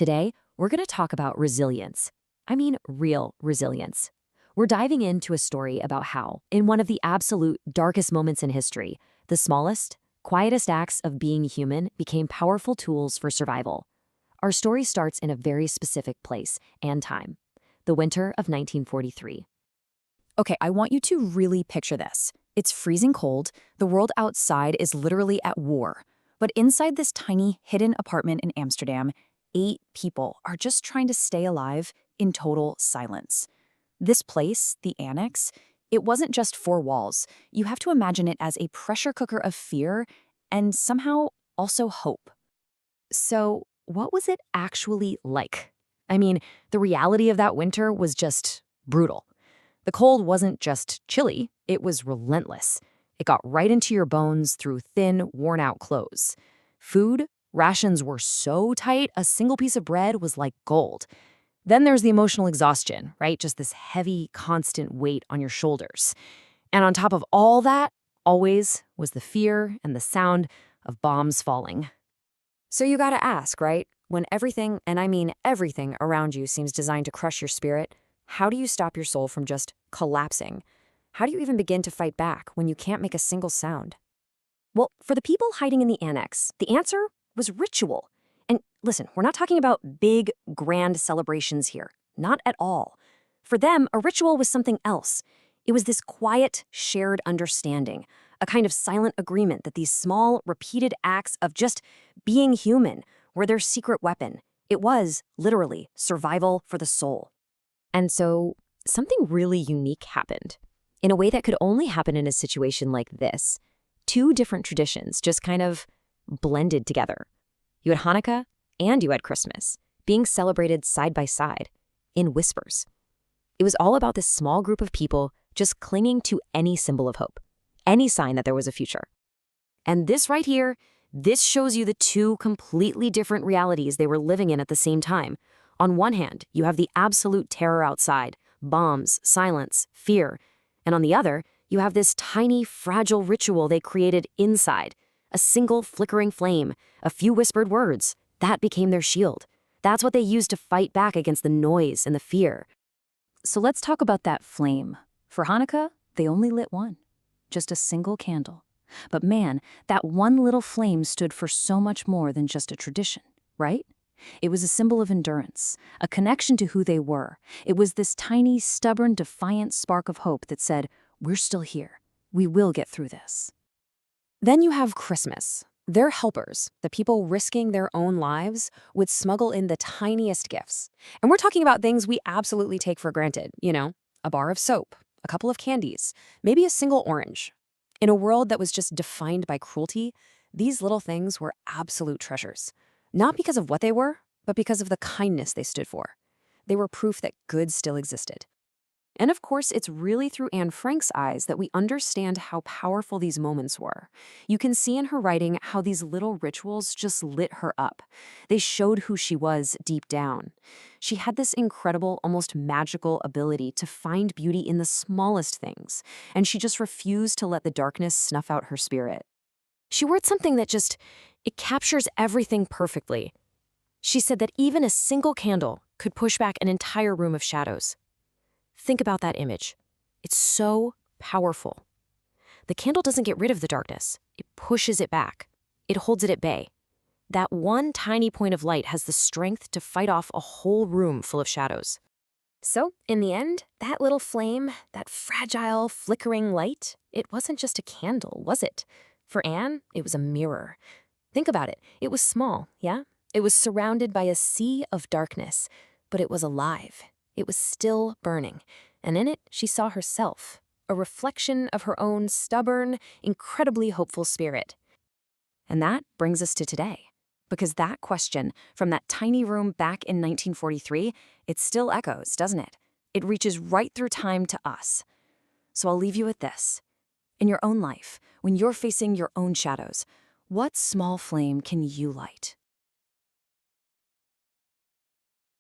Today, we're going to talk about resilience. I mean, real resilience. We're diving into a story about how, in one of the absolute darkest moments in history, the smallest, quietest acts of being human became powerful tools for survival. Our story starts in a very specific place and time, the winter of 1943. Okay, I want you to really picture this. It's freezing cold, the world outside is literally at war. But inside this tiny, hidden apartment in Amsterdam, 8 people are just trying to stay alive in total silence. This place, the annex, it wasn't just 4 walls. You have to imagine it as a pressure cooker of fear and somehow also hope. So, what was it actually like? I mean, the reality of that winter was just brutal. The cold wasn't just chilly, it was relentless. It got right into your bones through thin, worn-out clothes. Food, rations were so tight, a single piece of bread was like gold. Then there's the emotional exhaustion, right? Just this heavy, constant weight on your shoulders. And on top of all that, always was the fear and the sound of bombs falling. So you gotta ask, right? When everything, and I mean everything around you seems designed to crush your spirit, how do you stop your soul from just collapsing? How do you even begin to fight back when you can't make a single sound? Well, for the people hiding in the annex, the answer was ritual. And listen, we're not talking about big, grand celebrations here. Not at all. For them, a ritual was something else. It was this quiet, shared understanding, a kind of silent agreement that these small, repeated acts of just being human were their secret weapon. It was, literally, survival for the soul. And so, something really unique happened. In a way that could only happen in a situation like this. 2 different traditions just kind of blended together. You had Hanukkah and you had Christmas, being celebrated side by side, in whispers. It was all about this small group of people just clinging to any symbol of hope, any sign that there was a future. And this right here, this shows you the 2 completely different realities they were living in at the same time. On one hand, you have the absolute terror outside, bombs, silence, fear. And on the other, you have this tiny, fragile ritual they created inside. A single flickering flame, a few whispered words. That became their shield. That's what they used to fight back against the noise and the fear. So let's talk about that flame. For Hanukkah, they only lit one. Just a single candle. But man, that one little flame stood for so much more than just a tradition, right? It was a symbol of endurance, a connection to who they were. It was this tiny, stubborn, defiant spark of hope that said, we're still here. We will get through this. Then you have Christmas. Their helpers, the people risking their own lives, would smuggle in the tiniest gifts. And we're talking about things we absolutely take for granted, a bar of soap, a couple of candies, maybe a single orange. In a world that was just defined by cruelty, these little things were absolute treasures. Not because of what they were, but because of the kindness they stood for. They were proof that good still existed. And of course, it's really through Anne Frank's eyes that we understand how powerful these moments were. You can see in her writing how these little rituals just lit her up. They showed who she was deep down. She had this incredible, almost magical ability to find beauty in the smallest things, and she just refused to let the darkness snuff out her spirit. She wrote something that it captures everything perfectly. She said that even a single candle could push back an entire room of shadows. Think about that image. It's so powerful. The candle doesn't get rid of the darkness. It pushes it back. It holds it at bay. That one tiny point of light has the strength to fight off a whole room full of shadows. So, in the end, that little flame, that fragile, flickering light, it wasn't just a candle, was it? For Anne, it was a mirror. Think about it. It was small, yeah? It was surrounded by a sea of darkness, but it was alive. It was still burning, and in it, she saw herself, a reflection of her own stubborn, incredibly hopeful spirit. And that brings us to today, because that question from that tiny room back in 1943, it still echoes, doesn't it? It reaches right through time to us. So I'll leave you with this. In your own life, when you're facing your own shadows, what small flame can you light?